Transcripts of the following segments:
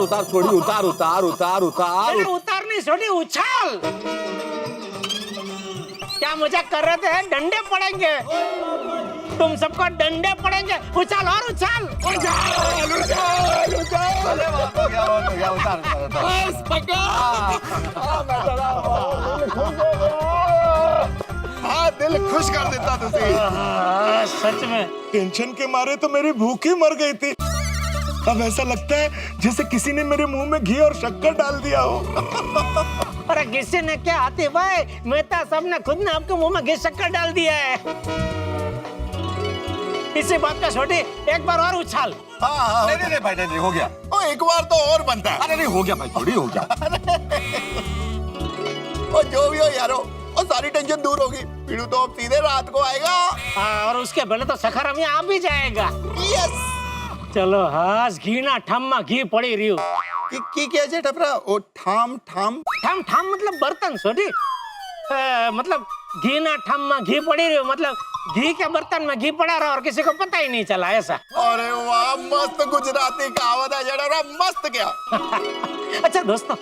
उतार छोड़ी, उतार उतार उतार उतार। उतार नहीं छोड़ी, उछाल। क्या मजाक कर रहे थे? डंडे पड़ेंगे, तुम सबको डंडे पड़ेंगे। उछाल और उछाल। उछाल उछाल उछाल। हो गया, उतार। बस पकड़। हाँ, दिल खुश कर देता तुझे। सच में टेंशन के मारे तो मेरी भूख ही मर गई थी। अब ऐसा लगता है जैसे किसी ने मेरे मुंह में घी और शक्कर डाल दिया हो। अरे किसी ने क्या आती भाई, मेहता साहब ने खुद ने आपके मुंह में घी शक्कर डाल दिया है। इसी बात का छोटी, एक बार और उछाल। हाँ, नहीं भाई, नहीं हो गया। ओ, एक बार तो और बनता है। अरे नहीं, हो गया भाई, थोड़ी हो गया। ओ, जो भी हो यारो, और सारी टेंशन दूर होगी। पीड़ू तो अब सीधे रात को आएगा। और उसके पहले तो सखर में आ भी जाएगा। यस। चलो हास, घी ना ठम्मा घी पड़ी रही हो। की क्या है टपरा? ओ ठाम ठाम ठम ठम मतलब बर्तन छोटी, मतलब घी ना ठम्मा घी पड़ी रही हो, मतलब घी के बर्तन में घी पड़ा रहा और किसी को पता ही नहीं चला, ऐसा। अरे वाह, मस्त गुजराती कहावत है जरा, मस्त क्या। अच्छा दोस्तों,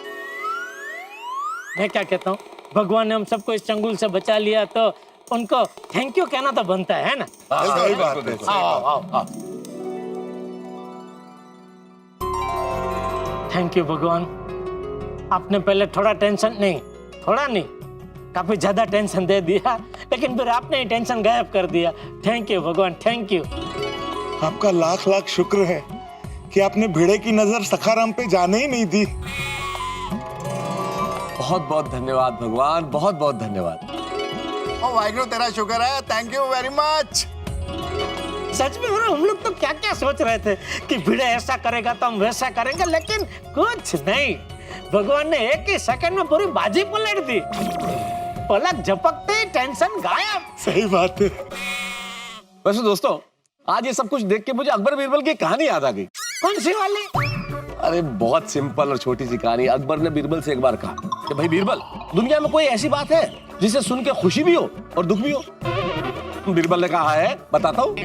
मैं क्या कहता हूँ, भगवान ने हम सबको इस चंगुल से बचा लिया तो उनको थैंक यू कहना तो बनता है ना। सही बात है। आओ आओ आओ। थैंक यू भगवान, आपने पहले थोड़ा टेंशन नहीं, थोड़ा नहीं, काफी ज्यादा टेंशन दे दिया, लेकिन फिर आपने ही टेंशन गायब कर दिया। थैंक यू भगवान, थैंक यू। आपका लाख लाख शुक्र है कि आपने भिड़े की नजर सखाराम पे जाने ही नहीं दी। बहुत बहुत धन्यवाद भगवान, बहुत बहुत धन्यवाद। ओ वाहिगुरु, तेरा शुक्र है, थैंक यू वेरी मच। सच में हम लोग तो क्या क्या सोच रहे थे कि भिड़े ऐसा करेगा तो हम वैसा करेंगे, लेकिन कुछ नहीं, भगवान ने एक ही सेकंड में पूरी बाजी पलट दी। पलक झपकते ही टेंशन गायब। सही बात है। वैसे दोस्तों, आज ये सब कुछ देख के मुझे अकबर बीरबल की कहानी याद आ गई। कौन सी वाली? अरे बहुत सिंपल और छोटी सी कहानी। अकबर ने बीरबल से एक बार कहा कि भाई बीरबल, दुनिया में कोई ऐसी बात है जिसे सुन के खुशी भी हो और दुख भी हो? बीरबल ने कहा है, बताता हूँ।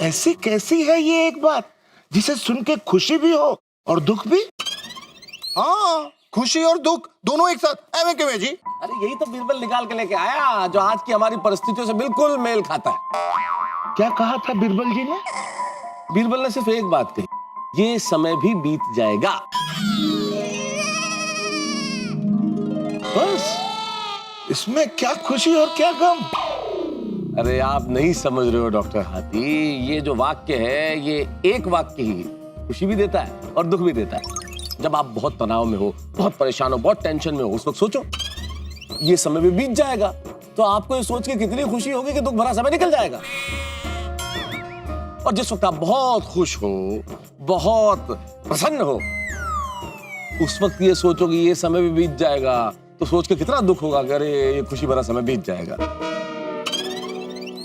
ऐसी कैसी है ये एक बात जिसे सुन के खुशी भी हो और दुख भी? हाँ, खुशी और दुख दोनों एक साथ, एवं क्यों जी? अरे यही तो बीरबल निकाल के लेके आया जो आज की हमारी परिस्थितियों से बिल्कुल मेल खाता है। क्या कहा था बीरबल जी ने? बीरबल ने सिर्फ एक बात कही, ये समय भी बीत जाएगा। बस, इसमें क्या खुशी और क्या गम? अरे आप नहीं समझ रहे हो डॉक्टर हाथी, ये जो वाक्य है ये एक वाक्य ही खुशी भी देता है और दुख भी देता है। जब आप बहुत तनाव में हो, बहुत परेशान हो, बहुत टेंशन में हो, उस वक्त सोचो ये समय भी बीत जाएगा, तो आपको ये सोच के कितनी खुशी होगी कि दुख भरा समय निकल जाएगा। और जिस वक्त आप बहुत खुश हो, बहुत प्रसन्न हो, उस वक्त ये सोचो कि ये समय भी बीत जाएगा, तो सोच के कितना दुख होगा कि अरे ये खुशी भरा समय बीत जाएगा।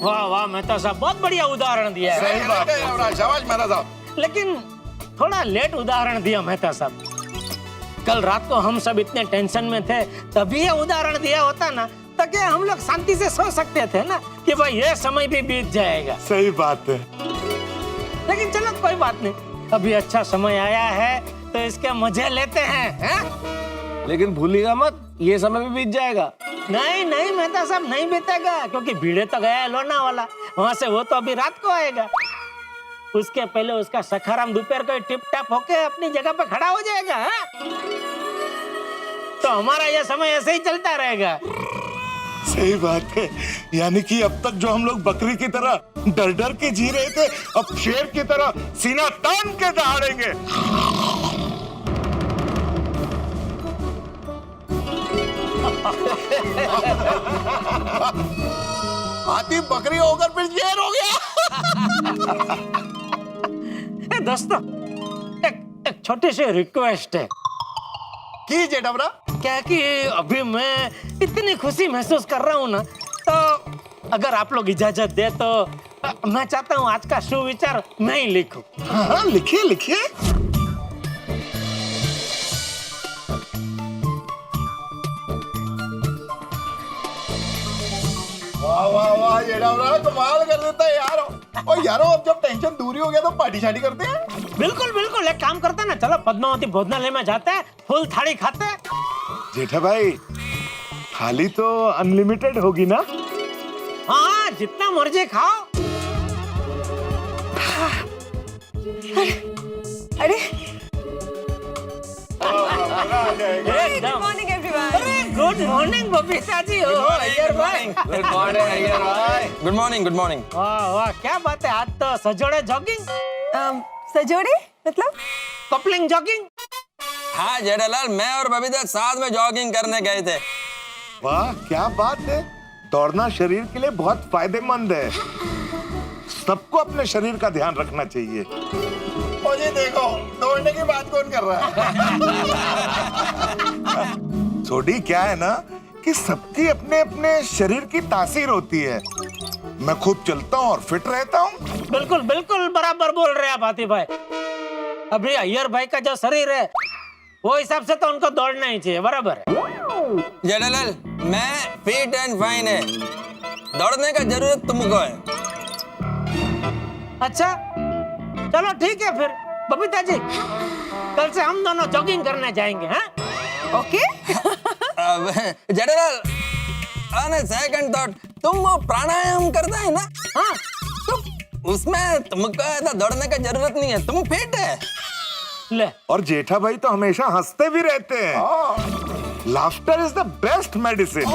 वाह वाह मेहता साहब, बहुत बढ़िया उदाहरण दिया है। सही बात है, शाबाश मेहता साहब। लेकिन थोड़ा लेट उदाहरण दिया मेहता साहब। कल रात को हम सब इतने टेंशन में थे, तभी ये उदाहरण दिया होता ना, ताकि हम लोग शांति से सो सकते थे ना कि भाई ये समय भी बीत जाएगा। सही बात है। लेकिन चलो कोई बात नहीं, अभी अच्छा समय आया है तो इसके मजे लेते हैं। लेकिन भूलिएगा मत, ये समय भी बीत जाएगा। नहीं नहीं मेहता साहब, नहीं बीतेगा, क्योंकि भीड़े तो गया है लोनावाला, वहां से वो तो अभी रात को आएगा। उसके पहले उसका सखाराम दोपहर को टिप टाप होके अपनी जगह पे खड़ा हो जाएगा। तो हमारा यह समय ऐसे ही चलता रहेगा। सही बात है, यानी कि अब तक जो हम लोग बकरी की तरह डर डर के जी रहे थे, अब शेर की तरह सीना तान के दहाड़ेंगे। हाथी बकरी होकर फिर शेर हो गया। दोस्तों, एक छोटी सी रिक्वेस्ट है। कीजिए डबरा। क्या कि अभी मैं इतनी खुशी महसूस कर रहा हूँ ना, तो अगर आप लोग इजाजत दे तो मैं चाहता हूँ आज का सुविचार मैं ही लिखूं। हाँ, लिखिए लिखिए। वाह वाह वाह, ये डबरा कमाल कर देता है यार। और यारो, अब जब टेंशन दूरी हो गया तो पार्टी शार्टी करते हैं। बिल्कुल बिल्कुल, एक काम करते हैं ना, चलो पद्मावती भोजनालय में जाते हैं, फुल थाली खाते हैं। जेठा भाई, थाली तो अनलिमिटेड होगी ना? हाँ, जितना मर्जी खाओ। अरे एकदम। Morning everyone. अरे गुड मॉर्निंग बबीता जी। ओ अय्यर भाई। गुड मॉर्निंग अय्यर भाई। Good morning, good morning. वाह वाह, क्या बात है, आज तो सजोड़े जॉगिंग, सजोड़े मतलब? Coupling jogging. हाँ जेठालाल, मैं और बबीता साथ में जॉगिंग करने गए थे। वाह, क्या बात है। दौड़ना शरीर के लिए बहुत फायदेमंद है। सबको अपने शरीर का ध्यान रखना चाहिए। और ये देखो, दौड़ने की बात कौन कर रहा है? छोटी, क्या है ना कि सबकी अपने अपने शरीर की तासीर होती है। मैं खूब चलता हूँ और फिट रहता हूँ। बिल्कुल बिल्कुल बराबर बोल रहे हैं आप आतिफ भाई। अभी अय्यर भाई का जो शरीर है, वो हिसाब से तो उनको दौड़ना ही चाहिए, बराबर है। जेठालाल, मैं फिट एंड फाइन है, दौड़ने का जरूरत तुमको है। अच्छा चलो ठीक है फिर बबीता जी, कल से हम दोनों जॉगिंग करने जाएंगे। हैं? ओके। अब Jethalal, on a second thought, तुम वो प्राणायाम करता है ना? हाँ, तो उसमें तुमको ऐसा दौड़ने का जरूरत नहीं है, तुम फिट है। ले। और जेठा भाई तो हमेशा हंसते भी रहते हैं। Laughter is the best medicine.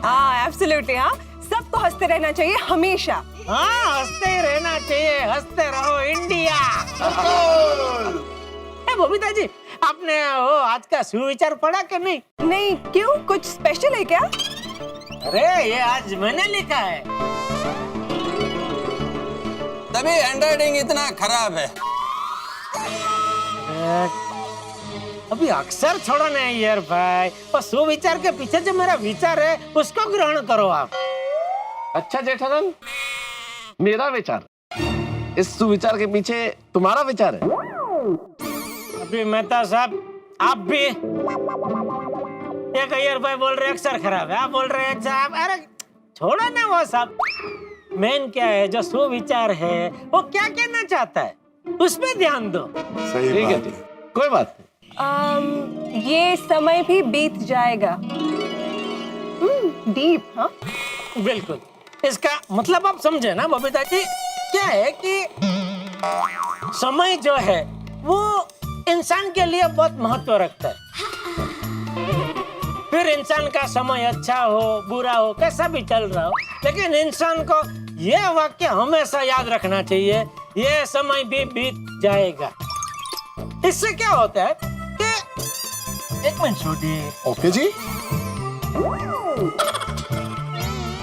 हाँ एब्सोल्युटली। हाँ, सबको हंसते रहना चाहिए हमेशा। हाँ, हंसते ही रहना चाहिए, हंसते रहो इंडिया। ए बबीता जी, आपने वो आज का सुविचार पढ़ा कि नहीं? नहीं, क्यों? कुछ स्पेशल है क्या? अरे ये आज मैंने लिखा है। तभी हैंडराइटिंग इतना खराब है। अभी अक्सर छोड़ो नहीं यार भाई, और सुविचार के पीछे जो मेरा विचार है उसको ग्रहण करो आप। अच्छा जेठालाल, मेरा विचार, इस सुविचार के पीछे तुम्हारा विचार है? अभी मेहता साहब, आप भी एक अय्यर भाई बोल रहे अक्सर खराब है, आप बोल रहे हैं साहब। अरे छोड़ो ना वो साहब, मेन क्या है, जो सुविचार है वो क्या कहना चाहता है उस पे ध्यान दो। सही ठीक है, बात ठीक, है। कोई बात नहीं। ये समय भी बीत जाएगा। डीप। हाँ बिल्कुल, इसका मतलब आप समझे ना बबीता जी? क्या है कि समय जो है वो इंसान के लिए बहुत महत्व रखता है। फिर इंसान का समय अच्छा हो बुरा हो कैसा भी चल रहा हो, लेकिन इंसान को यह वाक्य हमेशा याद रखना चाहिए, यह समय भी बीत जाएगा। इससे क्या होता है कि एक मिनट छोड़िए, ओके जी।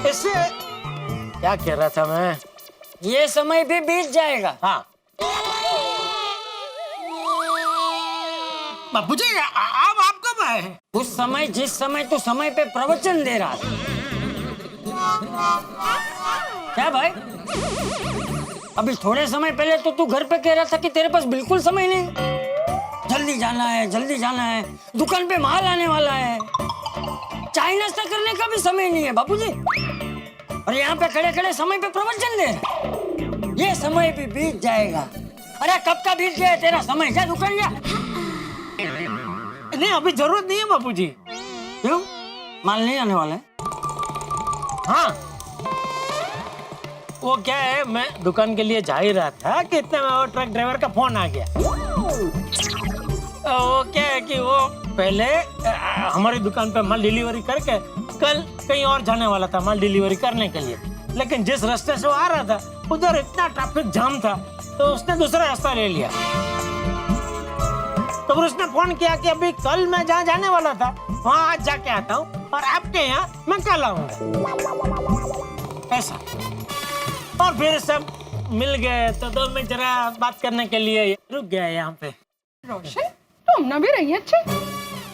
इससे क्या कह रहा था मैं? ये समय भी बीत जाएगा। हाँ बापूजी, अब आप कब आए हैं? उस समय जिस समय तू समय पे प्रवचन दे रहा था। क्या भाई, अभी थोड़े समय पहले तो तू घर पे कह रहा था कि तेरे पास बिल्कुल समय नहीं, जल्दी जाना है, जल्दी जाना है, दुकान पे माल आने वाला है, चाय नाश्ता करने का भी समय नहीं है बापूजी, और यहाँ पे खड़े खड़े समय पे प्रवचन दे रहे। ये समय भी बीत जाएगा। अरे कब का बीत गया तेरा समय, जा दुकान जा। नहीं, अभी जरूरत नहीं है बापूजी। क्यों? माल नहीं आने वाला है? हाँ, वो क्या है, मैं दुकान के लिए जा ही रहा था कि इतने में वो ट्रक ड्राइवर का फोन आ गया। वो क्या है कि वो पहले हमारी दुकान पे माल डिलीवरी करके कल कहीं और जाने वाला था माल डिलीवरी करने के लिए, लेकिन जिस रास्ते से वो आ रहा था उधर इतना ट्रैफिक जाम था तो उसने दूसरा रास्ता ले लिया। तो फिर उसने फोन किया कि अभी कल मैं जहाँ जाने वाला था वहाँ आज जाके आता हूँ और आपके यहाँ मैं कल आऊंगा, ऐसा। और फिर सब मिल गए तो 2 मिनट जरा बात करने के लिए रुक गया यहाँ पे। रोशन, तो हमना भी रही है अच्छे।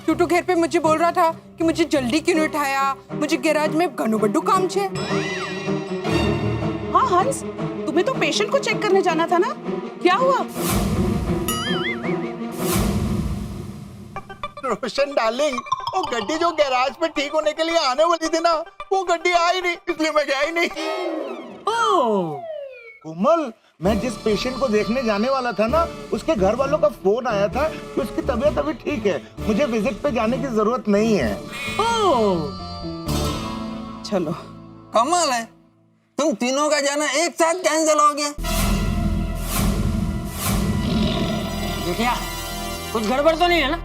टूटू घर पे मुझे बोल रहा था कि मुझे जल्दी क्यों नहीं उठाया, मुझे गैराज में घणो बड्डू काम छे। हाँ हंस, तुम्हें तो पेशेंट को चेक करने जाना था ना, क्या हुआ? रोशन डार्लिंग, वो गड्डी जो गैराज पे ठीक होने के लिए आने वाली थी ना, वो गड्डी आई नहीं, इसलिए मैं गया ही नहीं। ओह, कोमल, मैं जिस पेशेंट को देखने जाने वाला था ना, उसके घर वालों का फोन आया था कि उसकी तबीयत अभी ठीक है, मुझे विजिट पे जाने की जरूरत नहीं है। चलो कमाल है, तुम तीनों का जाना एक साथ कैंसिल हो गया। जेठिया, कुछ गड़बड़ तो नहीं है ना?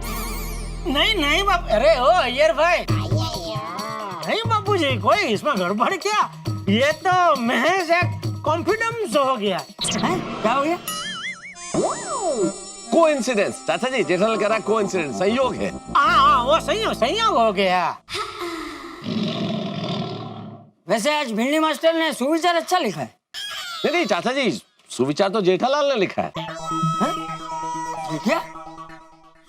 नहीं नहीं बाप, अरे ओ अय्यर भाई, नहीं बापू जी, कोई इसमें गड़बड़ क्या, ये तो महज एक कॉन्फिडेंस हो गया। हैं? क्या हो गया? कोइंसिडेंस चाचा जी, जेठालाल कह रहा कोइंसिडेंस, संयोग है। हाँ, वो संयोग हो गया। वैसे आज भिंडी मास्टर ने सुविचार अच्छा लिखा है। नहीं नहीं चाचा जी, सुविचार तो जेठालाल ने लिखा है। जेठिया,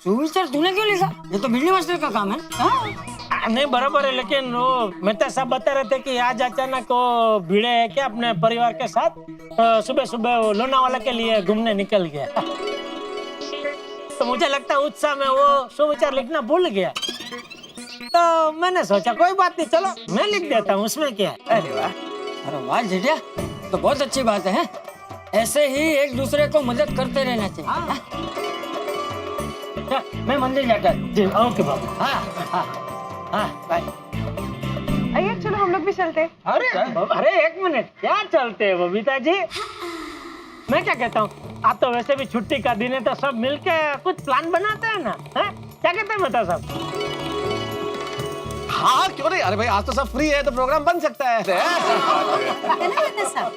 सुविचार तूने क्यों लिखा? ये तो भिंडी मास्टर का काम है। हाँ? नहीं बराबर है, लेकिन वो मेहता साहब बता रहे थे कि आज अचानक वो भिड़े है क्या अपने परिवार के साथ सुबह सुबह वो लोनावाला के लिए घूमने निकल गया। तो मुझे लगता है उत्साह में वो सुविचार लिखना भूल गया, तो मैंने सोचा कोई बात नहीं, चलो मैं लिख देता हूँ, उसमें क्या है। अरे वाह, अरे वाह जेठिया, तो बहुत अच्छी बात है। ऐसे ही एक दूसरे को मदद करते रहना चाहिए। हाँ? मैं मंदिर जाकर। जी ओके बाबू। हाँ, बाय। आइए चलो हम लोग भी चलते हैं। अरे एक मिनट, क्या चलते हैं बबीता जी? मैं क्या कहता हूँ, आज तो वैसे भी छुट्टी का दिन है, तो सब मिलके कुछ प्लान बनाते हैं ना, हैं? क्या कहते हैं मेहता साहब? हाँ क्यों नहीं, अरे भाई आज तो सब फ्री है तो प्रोग्राम बन सकता है। है ना मेहता साहब,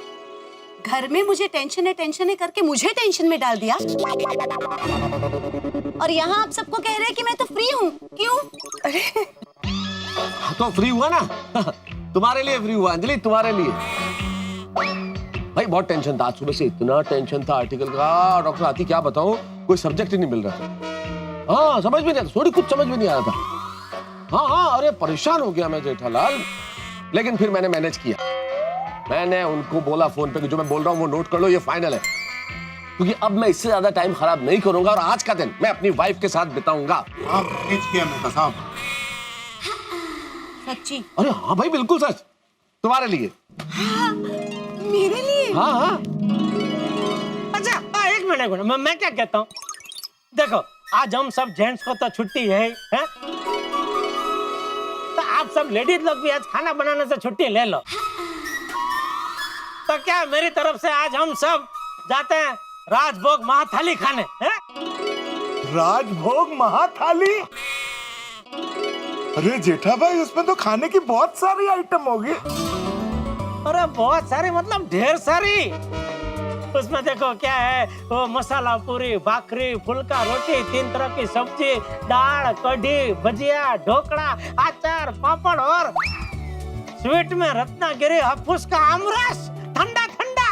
घर में मुझे टेंशन है करके मुझे टेंशन में डाल दिया, और यहाँ आप सबको कह रहे हैं कि मैं तो फ्री हूँ। क्यों? अरे तो फ्री हुआ ना, तुम्हारे लिए फ्री हुआ अंजलि, तुम्हारे लिए। भाई बहुत टेंशन था आज सुबह से, इतना टेंशन था आर्टिकल का, डॉक्टर आती क्या बताऊं, कोई सब्जेक्ट ही नहीं मिल रहा था। हाँ समझ में नहीं आता, थोड़ी कुछ समझ में नहीं आ रहा था। हाँ अरे परेशान हो गया मैं जेठालाल, लेकिन फिर मैंने मैनेज किया। मैंने उनको बोला फोन पे कि जो मैं बोल रहा हूँ वो नोट कर लो, ये फाइनल है, क्योंकि अब मैं इससे ज्यादा टाइम खराब नहीं करूंगा और आज का दिन मैं अपनी वाइफ के साथ बिताऊंगा। आप मैनेज किया मेहता साहब? सच्ची? अरे हाँ भाई बिल्कुल सच, तुम्हारे लिए। मेरे लिए? हाँ। अच्छा एक मिनट, मैं क्या कहता हूँ, देखो आज हम सब जेंट्स को तो छुट्टी है, हैं? तो आप सब लेडीज लोग भी आज खाना बनाने से छुट्टी ले लो, तो क्या मेरी तरफ से आज हम सब जाते हैं राजभोग महाथाली खाने, हैं? राजभोग महाथाली? अरे जेठा भाई, उसमें तो खाने की बहुत सारी आइटम होगी। अरे बहुत सारी मतलब ढेर सारी। उसमें देखो क्या है, वो मसाला पूरी, भाकरी, फुल्का रोटी, 3 तरह की सब्जी, दाल, कढ़ी, भजिया, ढोकड़ा, अचार, पापड़ और स्वीट में रत्नागिरी हाफूस का आमरस, ठंडा ठंडा।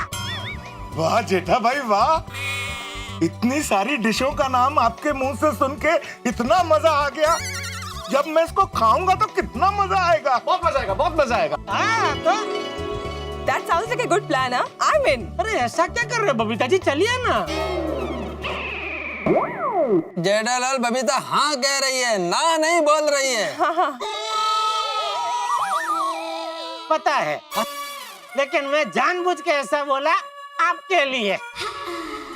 वाह जेठा भाई वाह, इतनी सारी डिशों का नाम आपके मुंह से सुन के इतना मजा आ गया, जब मैं इसको खाऊंगा तो कितना मजा आएगा। बहुत मजा आएगा, बहुत मजा आएगा। हाँ तो That sounds like a good plan, huh? I'm in. अरे ऐसा क्या कर रहे हो बबीता जी, चलिए ना। जेठालाल बबीता हाँ कह रही है, ना नहीं बोल रही है। पता है, लेकिन मैं जानबूझ के ऐसा बोला आपके लिए,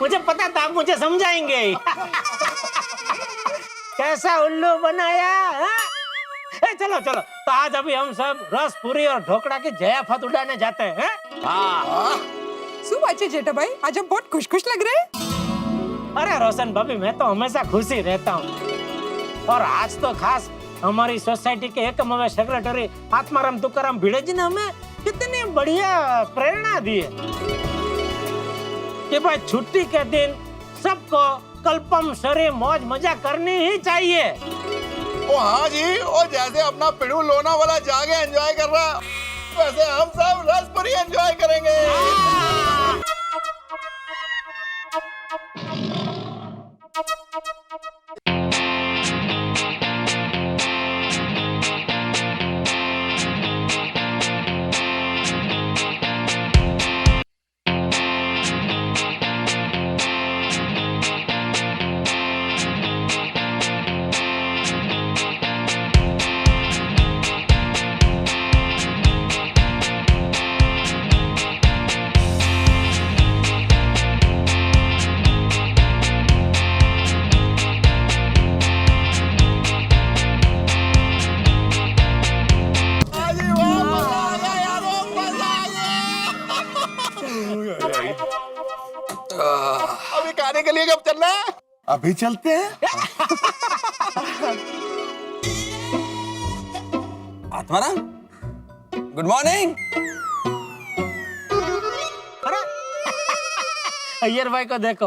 मुझे पता था आप मुझे समझाएंगे ही। कैसा उल्लू बनाया, हाँ? चलो चलो, तो आज अभी हम सब रस पूरी और ढोकड़ा की जयाफत उड़ाने जाते हैं। हाँ सुबह जेठा भाई, आज आप बहुत खुश खुश लग रहे हैं। अरे रोशन भाभी, मैं तो हमेशा खुश ही रहता हूँ, और आज तो खास हमारी सोसाइटी के एकमेव सेक्रेटरी आत्माराम तुकाराम भिड़े जी ने हमें कितनी बढ़िया प्रेरणा दी है कि भाई छुट्टी के दिन सबको कल्पम शरी मौज मजा करनी ही चाहिए। ओ हाँ जी, और जैसे अपना पिड़ू लोना वाला जाके एंजॉय कर रहा, वैसे हम सब रसपुरी एंजॉय करेंगे। अभी चलते हैं। Atmaram, good morning. अय्यर भाई को देखो,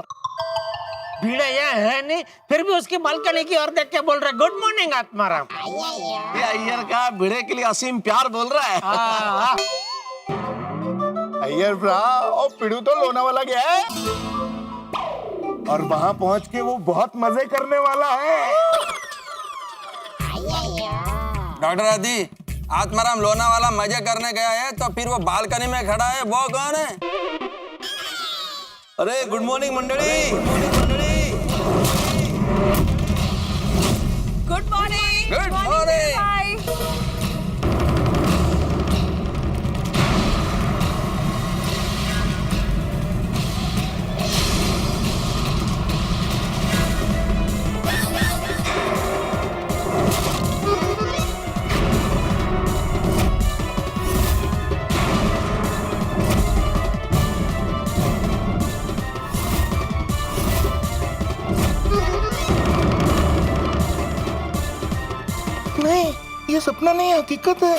भिड़े यहाँ है नहीं, फिर भी उसकी बालकनी की ओर देख के बोल रहे गुड मॉर्निंग आत्माराम। ये अय्यर का भिड़े के लिए असीम प्यार बोल रहा है। हाँ, अय्यर भ्रा और पिड़ू तो लोनावाला गया है और वहां पहुंच के वो बहुत मजे करने वाला है। डॉक्टर आदि, आत्माराम लोनावाला मजे करने गया है तो फिर वो बालकनी में खड़ा है, वो कौन है? अरे गुड मॉर्निंग मंडली। Good morning. Good morning. Bye. नहीं, ये सपना नहीं, हकीकत है।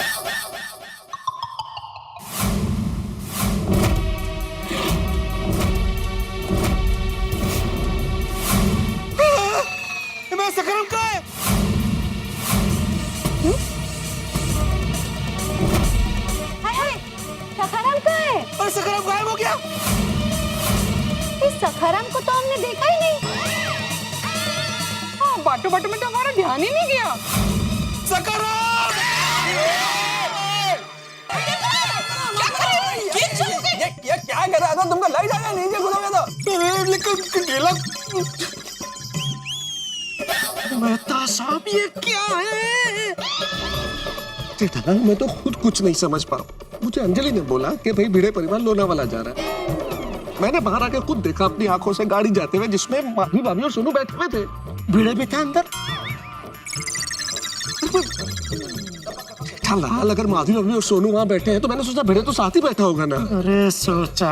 मैं सकरम का है। सखाराम कहाँ है? और सकरम गायब हो गया। इस सखाराम को तो हमने देखा ही नहीं। हाँ, बाटो बाटो में तो हमारा ध्यान ही नहीं गया। ये क्या कर रहा था? तुमको लग जाएगा नीचे कूदोगे तो। मेहता साहब, ये क्या है? जेठालाल, मैं तो खुद कुछ नहीं समझ पा रहा। मुझे अंजलि ने बोला कि भाई भिड़े परिवार लोनावाला जा रहा है। मैंने बाहर आके खुद देखा अपनी आंखों से गाड़ी जाते हुए, जिसमें माही भाभी और सोनू बैठे हुए थे। भिड़े भी था अंदर। जेठालाल, अगर माधवी भाभी और सोनू वहां बैठे हैं तो मैंने सोचा भिड़े तो साथ ही बैठा होगा ना। अरे सोच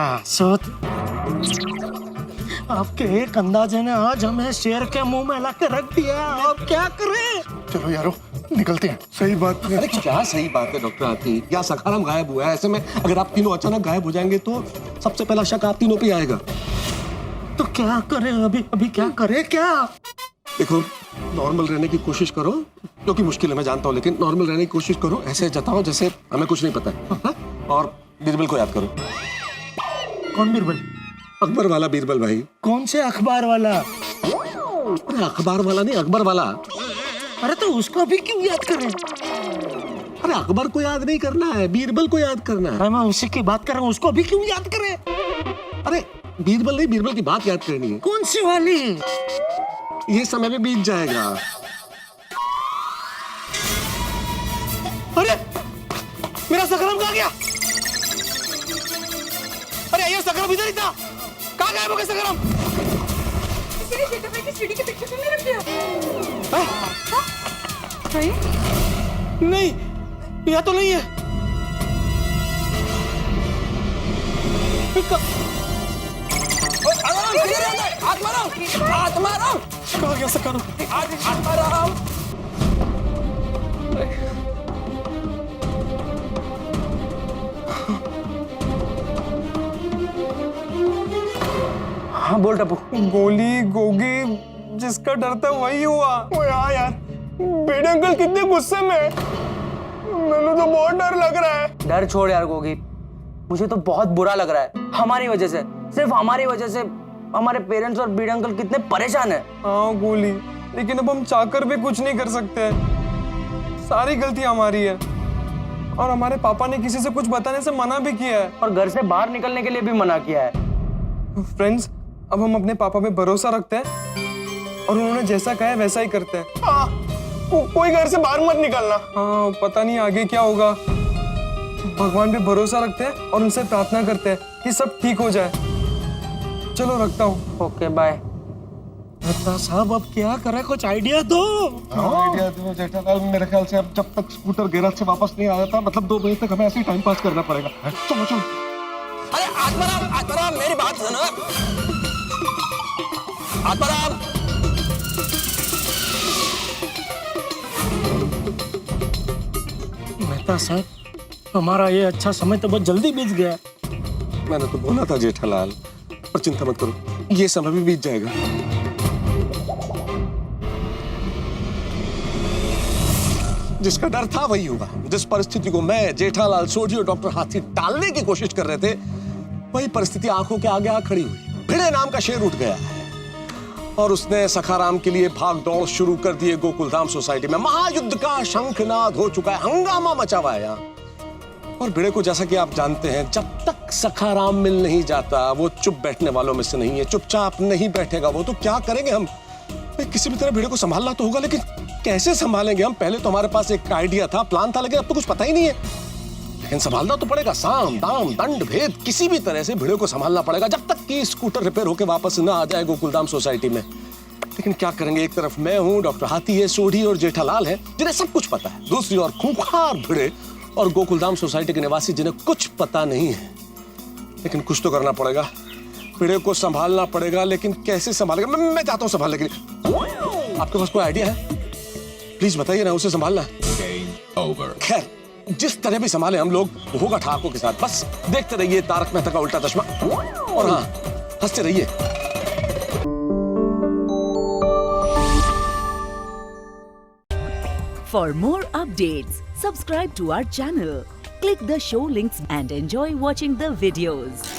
आपके एक अंदाजे ने आज हमें शेर के मुंह में लाके रख दिया। अब क्या करें? चलो यारो, निकलते हैं। सही बात है। अरे क्या सही बात है डॉक्टर आती, या सखाराम गायब हुआ है। ऐसे में अगर आप तीनों अचानक गायब हो जाएंगे तो सबसे पहला शक आप तीनों पे आएगा। तो क्या करें अभी क्या करें? क्या देखो, नॉर्मल रहने की कोशिश करो, जो कि मुश्किल है मैं जानता हूँ, लेकिन नॉर्मल रहने की कोशिश करो। ऐसे जताओ जैसे हमें कुछ नहीं पता है। हाँ? और बीरबल को याद करो। कौन बीरबल? अकबर वाला बीरबल भाई। कौन से अखबार वाला? अरे अखबार वाला नहीं, अकबर वाला। अरे तो उसको अभी क्यों याद करें? अरे अकबर को याद नहीं करना है, बीरबल को याद करना है। मैं उसी की बात कर रहा हूँ, उसको अभी क्यों याद करें? अरे बीरबल नहीं, बीरबल की बात याद करनी है। कौन सी वाली? ये समय भी बीत जाएगा। अरे मेरा सकरम कहाँ गया? अरे ये सकरम इधर ही था। कहाँ गायब हो गया सकरम? किसी ने जेठा भाई की सीढ़ी के पीछे तो नहीं रख दिया? भाई? नहीं, यहाँ तो नहीं है। आत्माराम, कहाँ गया सकरम? आत्माराम। हाँ बोल टप्पू। गोली गोगी जिसका डर था वही हुआ। ओए हाँ यार, बेटे अंकल कितने गुस्से में हैं। मैंने तो बहुत डर लग रहा है। डर छोड़ यार गोगी, मुझे तो बहुत बुरा लग रहा है। हमारी वजह से, सिर्फ हमारी वजह से हमारे पेरेंट्स और बीड अंकल कितने परेशान हैं। हाँ गोली, लेकिन अब हम चाहकर भी कुछ नहीं कर सकते। सारी गलती हमारी है और हमारे पापा ने किसी से कुछ बताने से मना भी किया है और घर से बाहर निकलने के लिए भी मना किया है। फ्रेंड्स, अब हम अपने पापा पे भरोसा रखते हैं और उन्होंने जैसा कहा है वैसा ही करते हैं। हाँ, कोई घर से बाहर मत निकलना। हाँ, पता नहीं आगे क्या होगा। भगवान पे भरोसा रखते हैं और उनसे प्रार्थना करते हैं कि सब ठीक हो जाए। चलो रखता हूँ। Okay bye. मेहता साहब, अब क्या करें? कुछ आइडिया दो। आइडिया दो जेठालाल। मेरे ख्याल से अब जब तक स्कूटर गैराज से वापस नहीं आया था, मतलब 2 बजे तक हमें ऐसे ही टाइम पास करना पड़ेगा। चलो चलो। अरे आत्माराम, आत्माराम मेरी बात सुनो। आत्माराम, लगता साहब हमारा ये अच्छा समय तो बहुत जल्दी बीत गया। मैंने तो बोला था जेठालाल, पर चिंता मत करो, ये समय भी बीत जाएगा। जिसका डर था वही हुआ। जिस परिस्थिति को मैं, जेठालाल, सोढ़ी और डॉक्टर हाथी टालने की कोशिश कर रहे थे, वही परिस्थिति आंखों के आगे आ खड़ी हुई। भिड़े नाम का शेर उठ गया है और उसने सखाराम के लिए भाग दौड़ शुरू कर दिए। गोकुलधाम सोसाइटी में महायुद्ध का शंखनाद हो चुका है, हंगामा मचा हुआ है यहाँ। और भिड़े को, जैसा कि आप जानते हैं, जब तक सखाराम मिल नहीं जाता वो चुप बैठने वालों में से नहीं है। चुपचाप नहीं बैठेगा वो, तो क्या करेंगे हम? किसी भी तरह भिड़े को संभालना तो होगा, लेकिन कैसे संभालेंगे हम? पहले तो हमारे पास एक आइडिया था, प्लान था, लेकिन अब तो कुछ पता ही नहीं है। लेकिन संभालना तो पड़ेगा। साम दाम दंड भेद, किसी भी तरह से भिड़े को संभालना पड़ेगा जब तक कि स्कूटर रिपेयर होकर वापस न आ जाए गोकुलधाम सोसाइटी में। लेकिन क्या करेंगे? एक तरफ मैं हूं, डॉक्टर हाथी है, सोढ़ी और जेठालाल है जिन्हें सब कुछ पता है। दूसरी ओर खूंखार भिड़े और गोकुलधाम सोसाइटी के निवासी जिन्हें कुछ पता नहीं है। लेकिन कुछ तो करना पड़ेगा, भिड़े को संभालना पड़ेगा। लेकिन कैसे संभालेगा? मैं चाहता हूं संभालने के लिए। आपके पास कोई आइडिया है? प्लीज बताइए ना, उसे संभालना। खैर, जिस तरह भी संभाले हम लोग, होगा ठाकों के साथ। बस देखते रहिए तारक मेहता का उल्टा चश्मा, और हाँ, हंसते रहिए। For more updates, subscribe to our channel, click the show links and enjoy watching the videos.